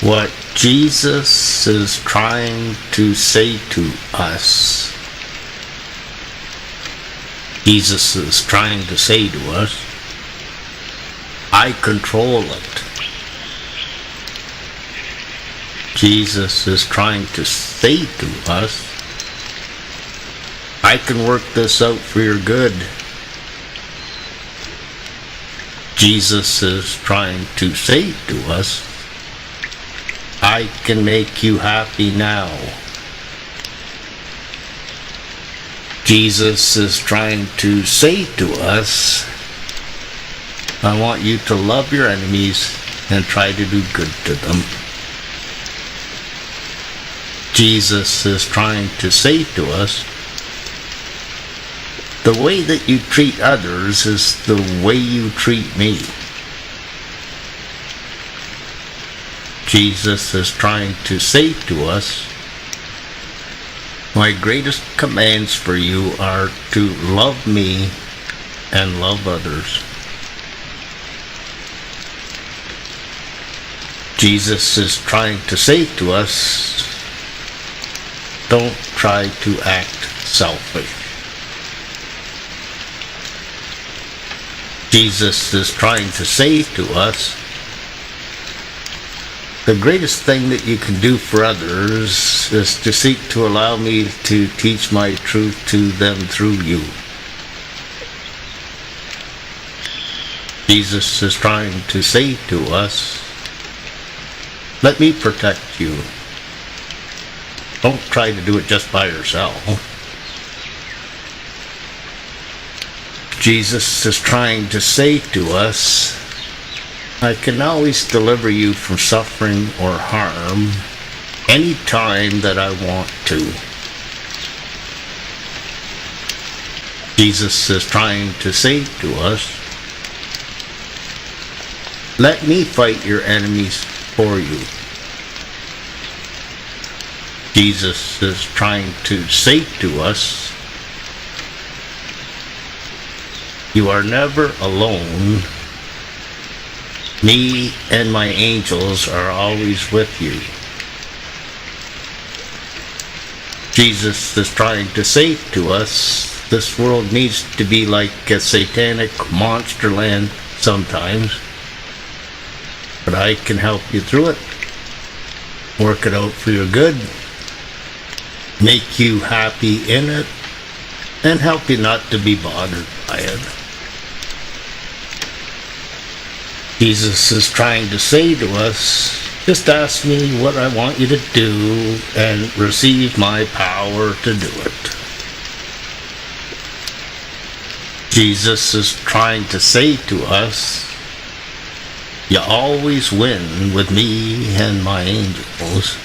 What Jesus is trying to say to us, Jesus is trying to say to us, I control it. Jesus is trying to say to us, I can work this out for your good. Jesus is trying to say to us, I can make you happy now. Jesus is trying to say to us, I want you to love your enemies and try to do good to them. Jesus is trying to say to us, the way that you treat others is the way you treat me. Jesus is trying to say to us, my greatest commands for you are to love me and love others. Jesus is trying to say to us, don't try to act selfish. Jesus is trying to say to us, the greatest thing that you can do for others is to seek to allow me to teach my truth to them through you. Jesus is trying to say to us, let me protect you. Don't try to do it just by yourself. Jesus is trying to say to us, I can always deliver you from suffering or harm any time that I want to. Jesus is trying to say to us, let me fight your enemies for you. Jesus is trying to say to us, you are never alone. Me and my angels are always with you. Jesus is trying to say to us, this world needs to be like a satanic monster land sometimes, but I can help you through it, work it out for your good, make you happy in it, and help you not to be bothered by it. Jesus is trying to say to us, just ask me what I want you to do and receive my power to do it. Jesus is trying to say to us, you always win with me and my angels.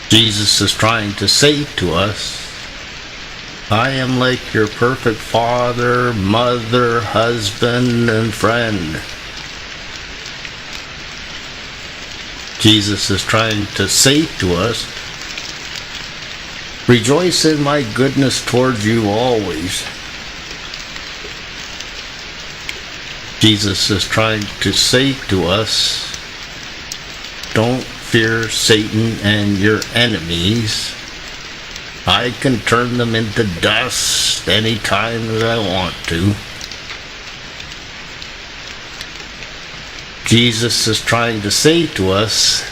Jesus is trying to say to us, I am like your perfect father, mother, husband, and friend. Jesus is trying to say to us, rejoice in my goodness towards you always. Jesus is trying to say to us, don't fear Satan and your enemies. I can turn them into dust any time that I want to. Jesus is trying to say to us,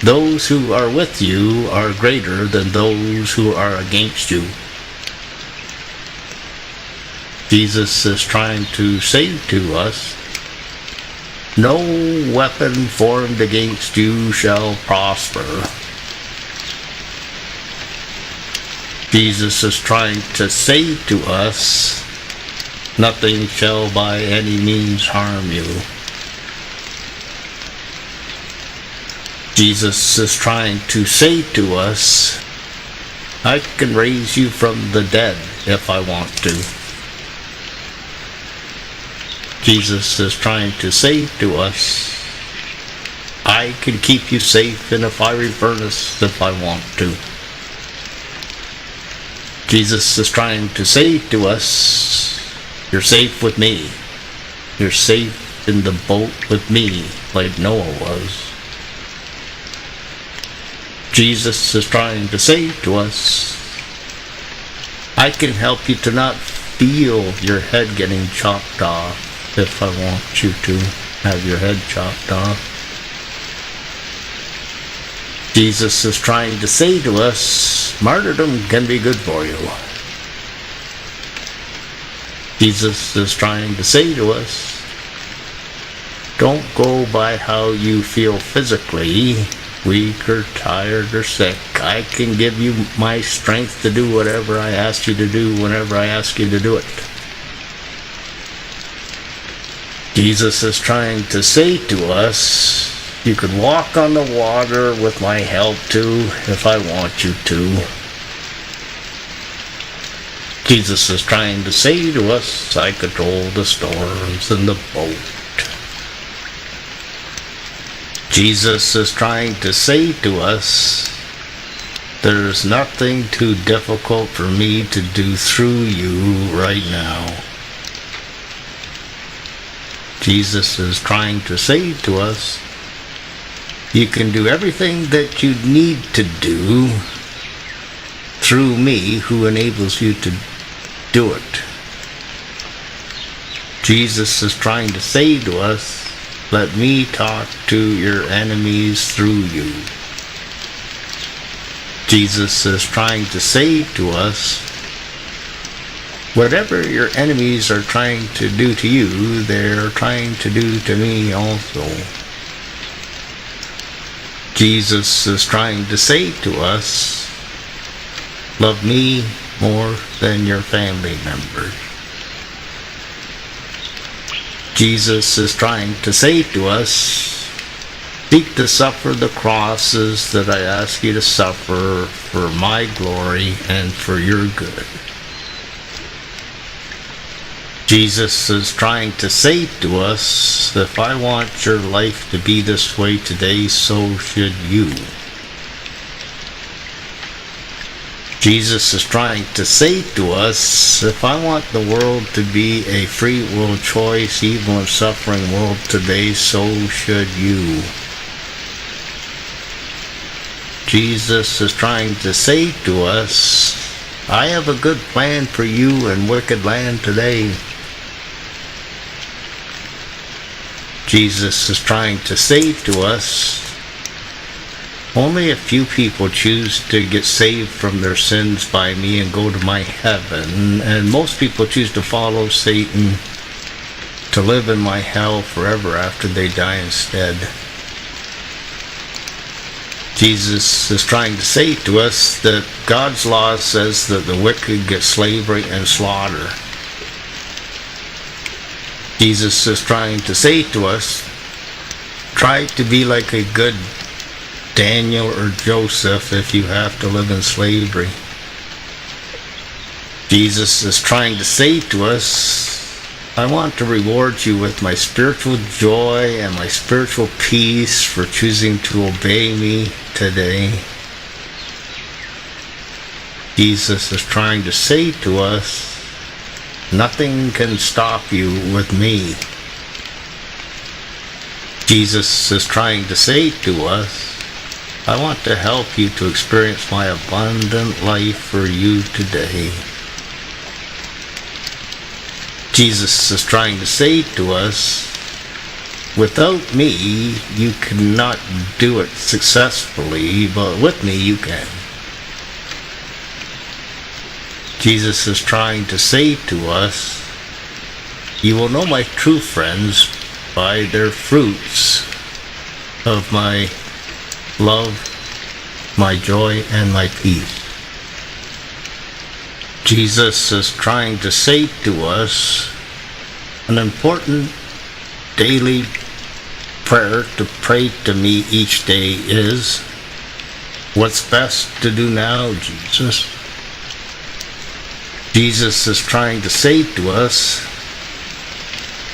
those who are with you are greater than those who are against you. Jesus is trying to say to us, no weapon formed against you shall prosper. Jesus is trying to say to us, nothing shall by any means harm you. Jesus is trying to say to us, I can raise you from the dead if I want to. Jesus is trying to say to us, I can keep you safe in a fiery furnace if I want to. Jesus is trying to say to us, you're safe with me. You're safe in the boat with me like Noah was. Jesus is trying to say to us, I can help you to not feel your head getting chopped off if I want you to have your head chopped off. Jesus is trying to say to us, martyrdom can be good for you. Jesus is trying to say to us, don't go by how you feel physically, weak or tired or sick. I can give you my strength to do whatever I ask you to do whenever I ask you to do it. Jesus is trying to say to us, you could walk on the water with my help too, if I want you to. Jesus is trying to say to us, I control the storms in the boat. Jesus is trying to say to us, there's nothing too difficult for me to do through you right now. Jesus is trying to say to us, you can do everything that you need to do through me who enables you to do it. Jesus is trying to say to us, let me talk to your enemies through you. Jesus is trying to say to us, whatever your enemies are trying to do to you, they're trying to do to me also. Jesus is trying to say to us, love me more than your family members. Jesus is trying to say to us, seek to suffer the crosses that I ask you to suffer for my glory and for your good. Jesus is trying to say to us, if I want your life to be this way today, so should you. Jesus is trying to say to us, if I want the world to be a free will choice, evil and suffering world today, so should you. Jesus is trying to say to us, I have a good plan for you in wicked land today. Jesus is trying to say to us, only a few people choose to get saved from their sins by me and go to my heaven, and most people choose to follow Satan to live in my hell forever after they die instead. Jesus is trying to say to us that God's law says that the wicked get slavery and slaughter. Jesus is trying to say to us, try to be like a good Daniel or Joseph if you have to live in slavery. Jesus is trying to say to us, I want to reward you with my spiritual joy and my spiritual peace for choosing to obey me today. Jesus is trying to say to us, nothing can stop you with me. Jesus is trying to say to us, I want to help you to experience my abundant life for you today. Jesus is trying to say to us, without me, you cannot do it successfully, but with me, you can. Jesus is trying to say to us, you will know my true friends by their fruits of my love, my joy, and my peace. Jesus is trying to say to us, an important daily prayer to pray to me each day is, what's best to do now, Jesus? Jesus is trying to say to us,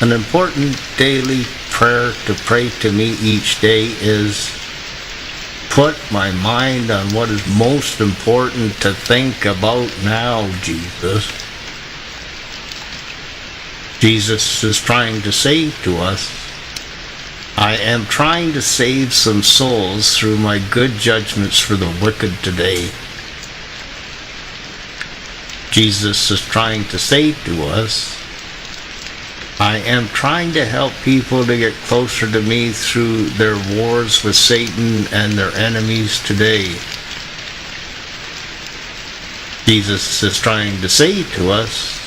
an important daily prayer to pray to me each day is, put my mind on what is most important to think about now, Jesus. Jesus is trying to say to us, I am trying to save some souls through my good judgments for the wicked today. Jesus is trying to say to us, I am trying to help people to get closer to me through their wars with Satan and their enemies today. Jesus is trying to say to us,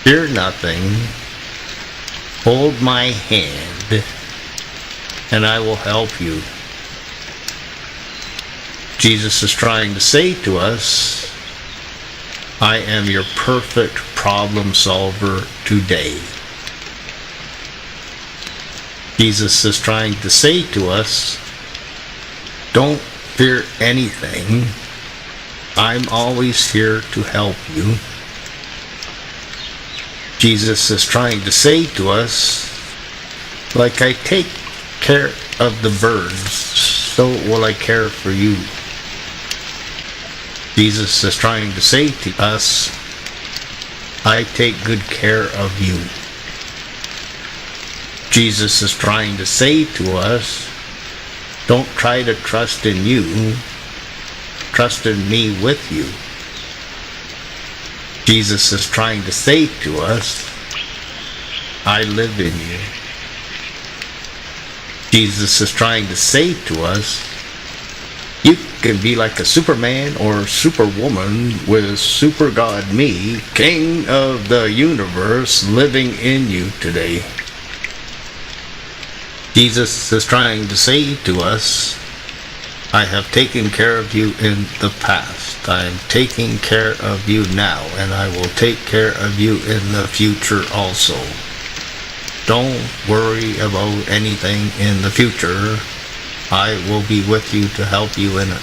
fear nothing, hold my hand, and I will help you. Jesus is trying to say to us, I am your perfect problem solver today. Jesus is trying to say to us, don't fear anything. I'm always here to help you. Jesus is trying to say to us, like I take care of the birds, so will I care for you. Jesus is trying to say to us, I take good care of you. Jesus is trying to say to us, don't try to trust in you, trust in me with you. Jesus is trying to say to us, I live in you. Jesus is trying to say to us, you can be like a Superman or Superwoman with Super God me, King of the universe, living in you today. Jesus is trying to say to us, I have taken care of you in the past. I am taking care of you now, and I will take care of you in the future also. Don't worry about anything in the future. I will be with you to help you in it.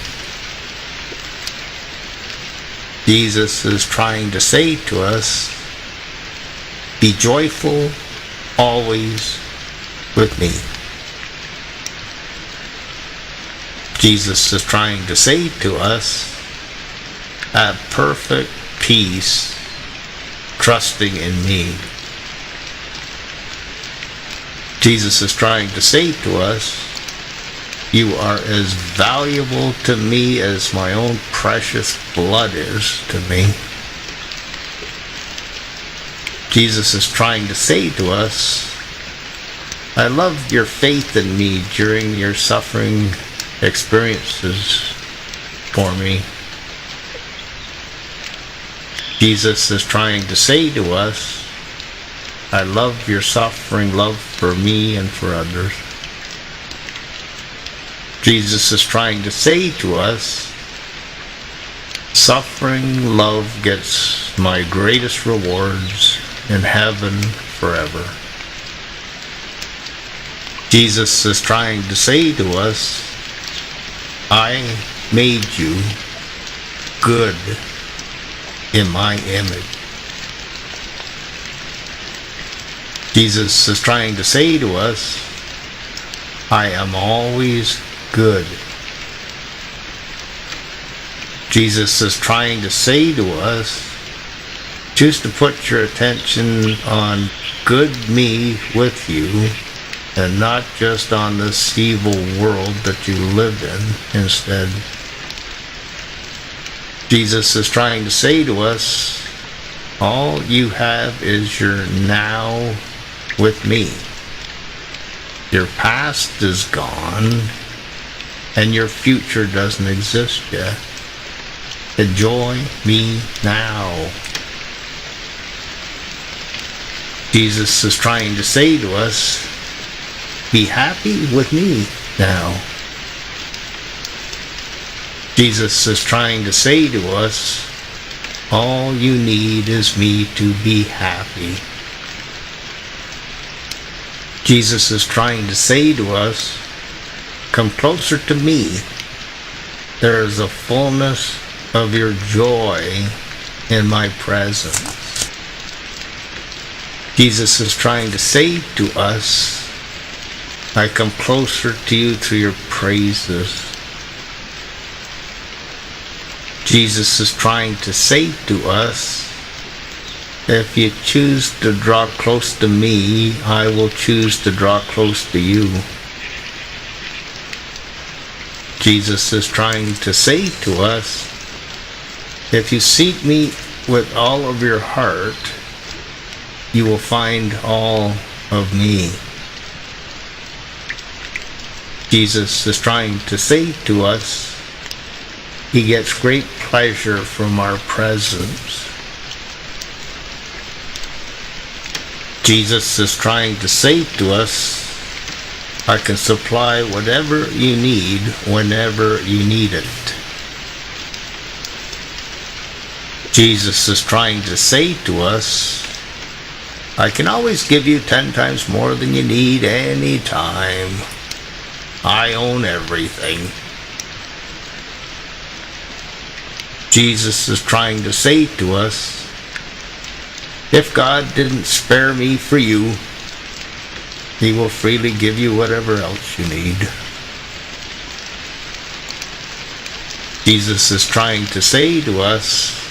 Jesus is trying to say to us, be joyful always with me. Jesus is trying to say to us, have perfect peace, trusting in me. Jesus is trying to say to us, you are as valuable to me as my own precious blood is to me. Jesus is trying to say to us, I love your faith in me during your suffering experiences for me. Jesus is trying to say to us, I love your suffering love for me and for others. Jesus is trying to say to us, suffering love gets my greatest rewards in heaven forever. Jesus is trying to say to us, I made you good in my image. Jesus is trying to say to us, I am always good. Jesus is trying to say to us, choose to put your attention on good me with you, and not just on this evil world that you live in instead. Jesus is trying to say to us, all you have is your now with me. Your past is gone, and your future doesn't exist yet. Enjoy me now. Jesus is trying to say to us, be happy with me now. Jesus is trying to say to us, all you need is me to be happy. Jesus is trying to say to us, come closer to me. There is a fullness of your joy in my presence. Jesus is trying to say to us, I come closer to you through your praises. Jesus is trying to say to us, If you choose to draw close to me, I will choose to draw close to you. Jesus is trying to say to us, if you seek me with all of your heart, you will find all of me. Jesus is trying to say to us, he gets great pleasure from our presence. Jesus is trying to say to us, I can supply whatever you need whenever you need it. Jesus is trying to say to us, I can always give you 10 times more than you need any time. I own everything. Jesus is trying to say to us, if God didn't spare me for you, he will freely give you whatever else you need. Jesus is trying to say to us,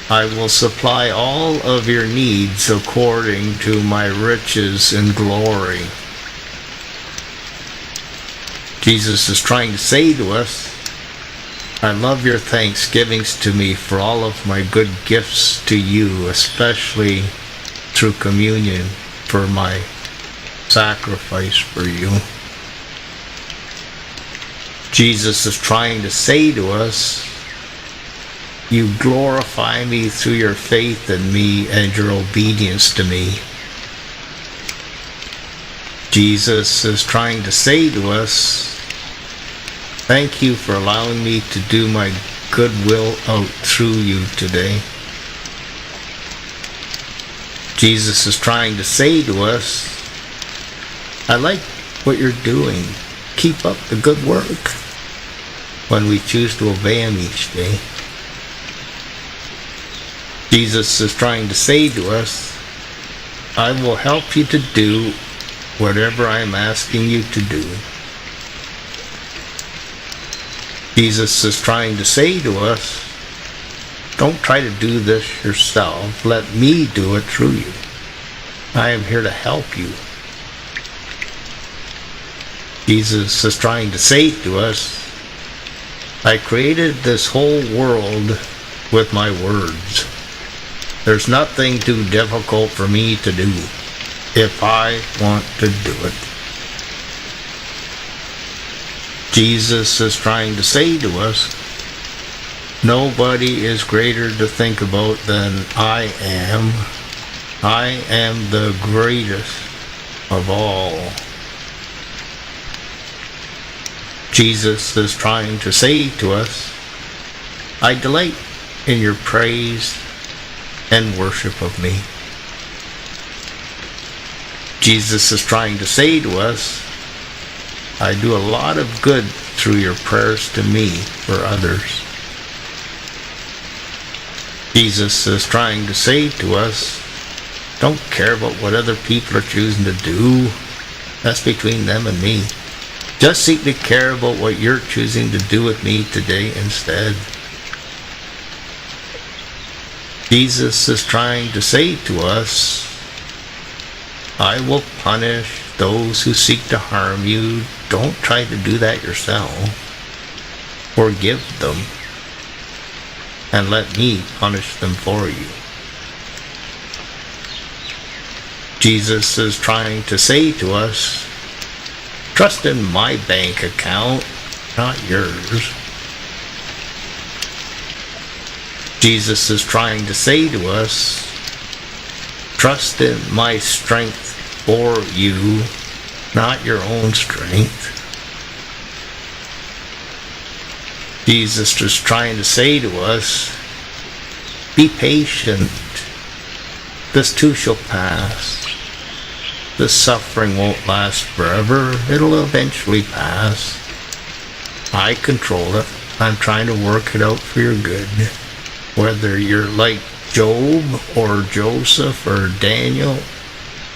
I will supply all of your needs according to my riches and glory. Jesus is trying to say to us, I love your thanksgivings to me for all of my good gifts to you, especially through communion for my sacrifice for you. Jesus is trying to say to us, you glorify me through your faith in me and your obedience to me. Jesus is trying to say to us, thank you for allowing me to do my goodwill out through you today. Jesus is trying to say to us, I like what you're doing. Keep up the good work, when we choose to obey him each day. Jesus is trying to say to us, I will help you to do whatever I am asking you to do. Jesus is trying to say to us, don't try to do this yourself. Let me do it through you. I am here to help you. Jesus is trying to say to us, I created this whole world with my words. There's nothing too difficult for me to do if I want to do it. Jesus is trying to say to us, nobody is greater to think about than I am. I am the greatest of all. Jesus is trying to say to us, I delight in your praise and worship of me. Jesus is trying to say to us, I do a lot of good through your prayers to me for others. Jesus is trying to say to us, don't care about what other people are choosing to do. That's between them and me. Just seek to care about what you're choosing to do with me today instead. Jesus is trying to say to us, I will punish those who seek to harm you. Don't try to do that yourself. Forgive them and let me punish them for you. Jesus is trying to say to us, trust in my bank account, not yours. Jesus is trying to say to us, trust in my strength for you, not your own strength. Jesus is trying to say to us, be patient. This too shall pass. This suffering won't last forever. It'll eventually pass. I control it. I'm trying to work it out for your good. Whether you're like Job or Joseph or Daniel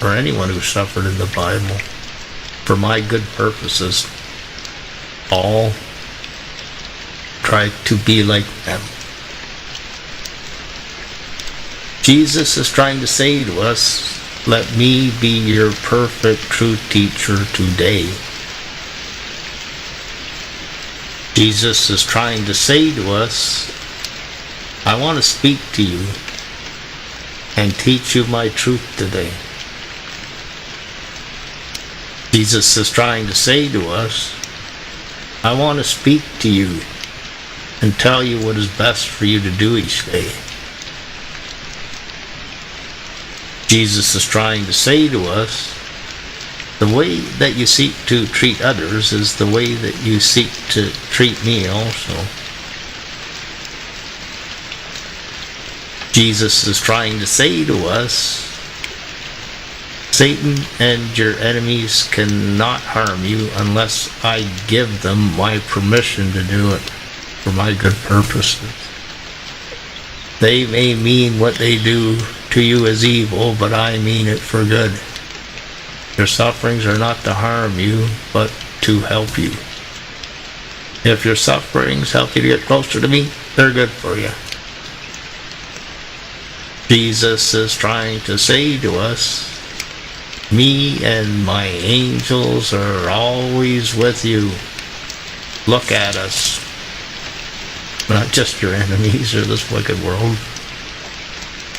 or anyone who suffered in the Bible, for my good purposes, all try to be like them. Jesus is trying to say to us, let me be your perfect true teacher today. Jesus is trying to say to us, I want to speak to you and teach you my truth today. Jesus is trying to say to us, I want to speak to you and tell you what is best for you to do each day. Jesus is trying to say to us, the way that you seek to treat others is the way that you seek to treat me also. Jesus is trying to say to us, Satan and your enemies cannot harm you unless I give them my permission to do it for my good purposes. They may mean what they do to you as evil, but I mean it for good. Your sufferings are not to harm you, but to help you. If your sufferings help you to get closer to me, they're good for you. Jesus is trying to say to us, me and my angels are always with you. Look at us. Not just your enemies or this wicked world.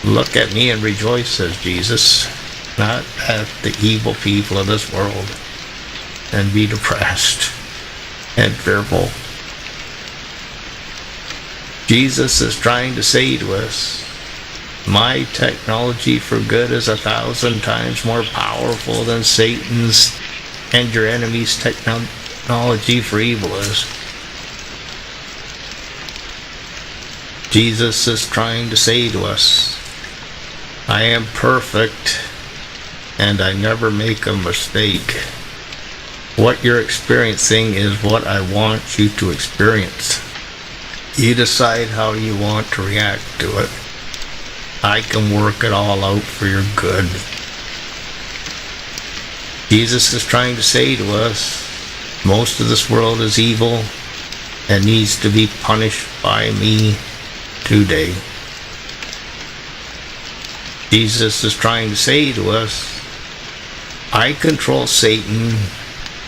Look at me and rejoice, says Jesus, not at the evil people of this world, and be depressed and fearful. Jesus is trying to say to us, my technology for good is 1,000 times more powerful than Satan's and your enemy's technology for evil is. Jesus is trying to say to us, I am perfect and I never make a mistake. What you're experiencing is what I want you to experience. You decide how you want to react to it. I can work it all out for your good. Jesus is trying to say to us, most of this world is evil and needs to be punished by me today. Jesus is trying to say to us, I control Satan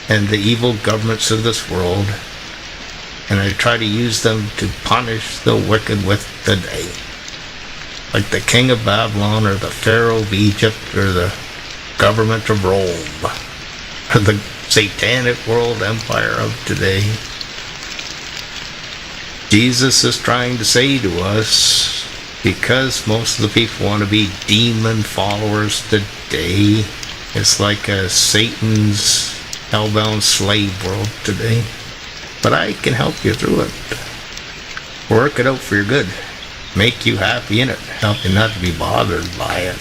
and the evil governments of this world, and I try to use them to punish the wicked with the day. Like the king of Babylon, or the Pharaoh of Egypt, or the government of Rome, or the satanic world empire of today. Jesus is trying to say to us, because most of the people want to be demon followers today, it's like a Satan's hellbound slave world today. But I can help you through it. Work it out for your good. Make you happy in it. Help you not to be bothered by it.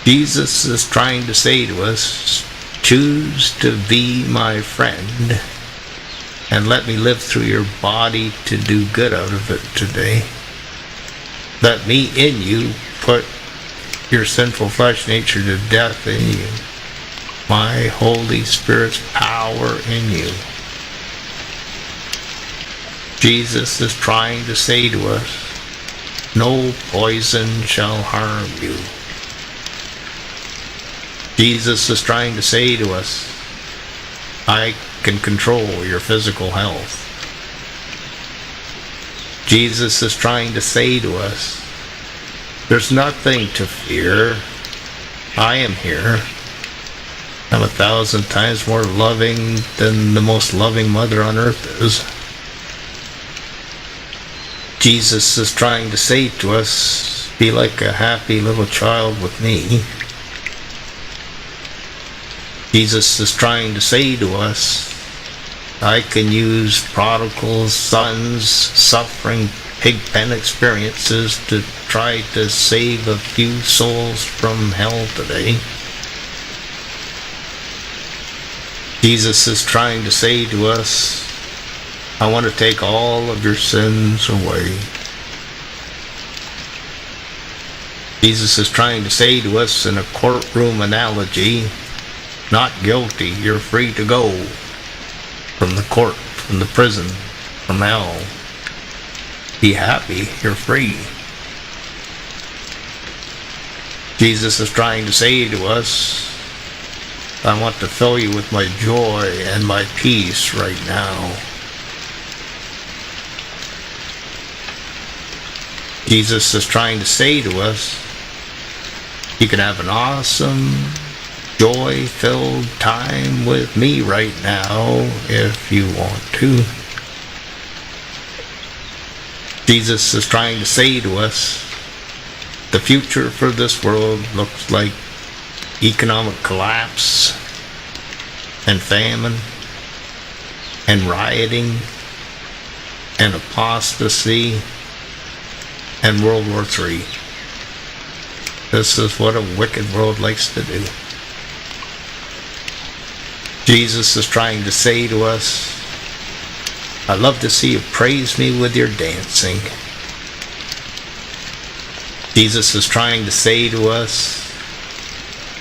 Jesus is trying to say to us, choose to be my friend and let me live through your body to do good out of it today. Let me in you put your sinful flesh nature to death in you. My Holy Spirit's power in you. Jesus is trying to say to us, no poison shall harm you. Jesus is trying to say to us, I can control your physical health. Jesus is trying to say to us, there's nothing to fear. I am here. I'm 1,000 times more loving than the most loving mother on earth is. Jesus is trying to say to us, be like a happy little child with me. Jesus is trying to say to us, I can use prodigal sons suffering pig pen experiences to try to save a few souls from hell today. Jesus is trying to say to us, I want to take all of your sins away. Jesus is trying to say to us in a courtroom analogy, not guilty, you're free to go from the court, from the prison, from hell. Be happy, you're free. Jesus is trying to say to us, I want to fill you with my joy and my peace right now. Jesus is trying to say to us, you can have an awesome, joy-filled time with me right now if you want to. Jesus is trying to say to us, the future for this world looks like economic collapse and famine and rioting and apostasy and World War III. This is what a wicked world likes to do. Jesus is trying to say to us, I love to see you praise me with your dancing. Jesus is trying to say to us,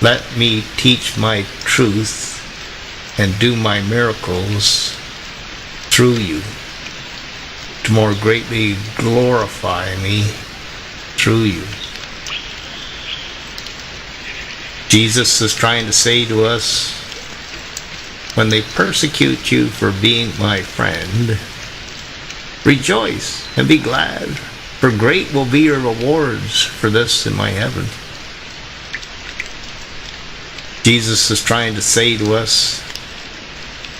let me teach my truth and do my miracles through you to more greatly glorify me through you. Jesus is trying to say to us, when they persecute you for being my friend, rejoice and be glad, for great will be your rewards for this in my heaven. Jesus is trying to say to us,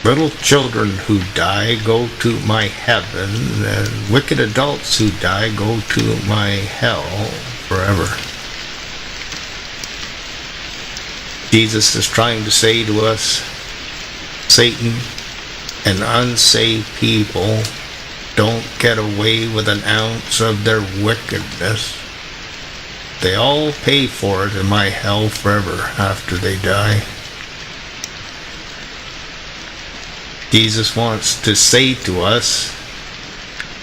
little children who die go to my heaven, and wicked adults who die go to my hell forever. Jesus is trying to say to us, Satan and unsaved people don't get away with an ounce of their wickedness. They all pay for it in my hell forever after they die. Jesus wants to say to us,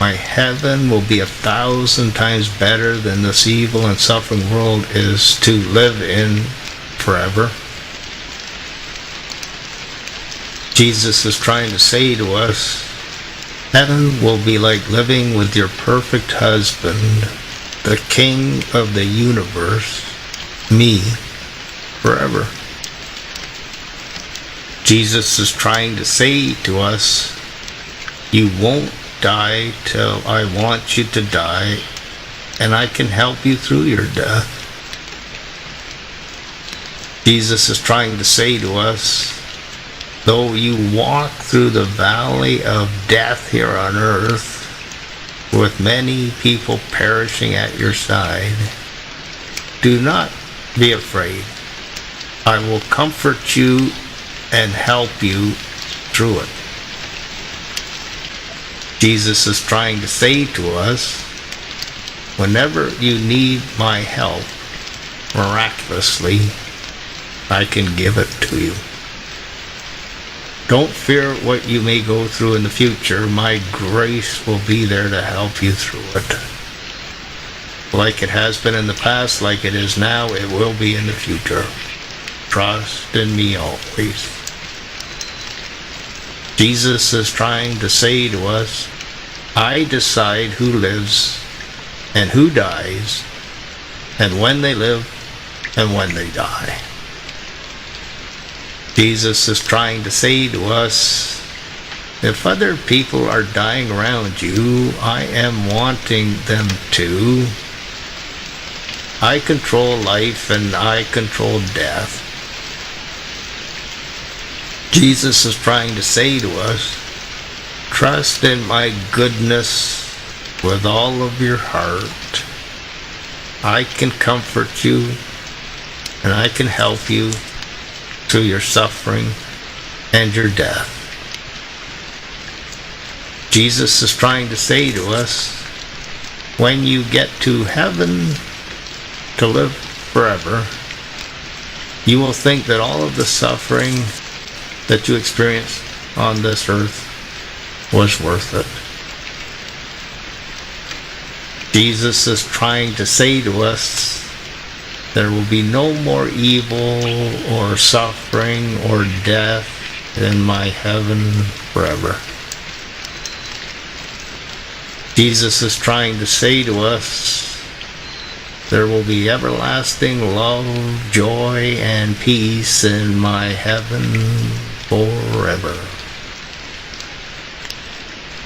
my heaven will be 1,000 times better than this evil and suffering world is to live in forever. Jesus is trying to say to us, heaven will be like living with your perfect husband, the King of the universe, me, forever. Jesus is trying to say to us, you won't die till I want you to die, and I can help you through your death. Jesus is trying to say to us, though you walk through the valley of death here on earth, with many people perishing at your side, do not be afraid. I will comfort you and help you through it. Jesus is trying to say to us, whenever you need my help, miraculously, I can give it to you. Don't fear what you may go through in the future. My grace will be there to help you through it. Like it has been in the past, like it is now, it will be in the future. Trust in me always. Jesus is trying to say to us, I decide who lives and who dies, and when they live and when they die. Jesus is trying to say to us, if other people are dying around you, I am wanting them to. I control life and I control death. Jesus is trying to say to us, trust in my goodness with all of your heart. I can comfort you and I can help you through your suffering and your death. Jesus is trying to say to us, when you get to heaven to live forever, you will think that all of the suffering that you experienced on this earth was worth it. Jesus is trying to say to us, there will be no more evil or suffering or death in my heaven forever. Jesus is trying to say to us, There will be everlasting love, joy, and peace in my heaven forever.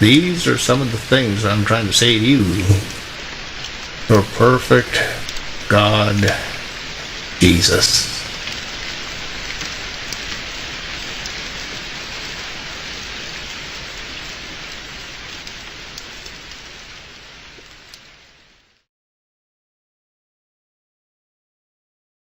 These are some of the things I'm trying to say to you. Your perfect God, Jesus.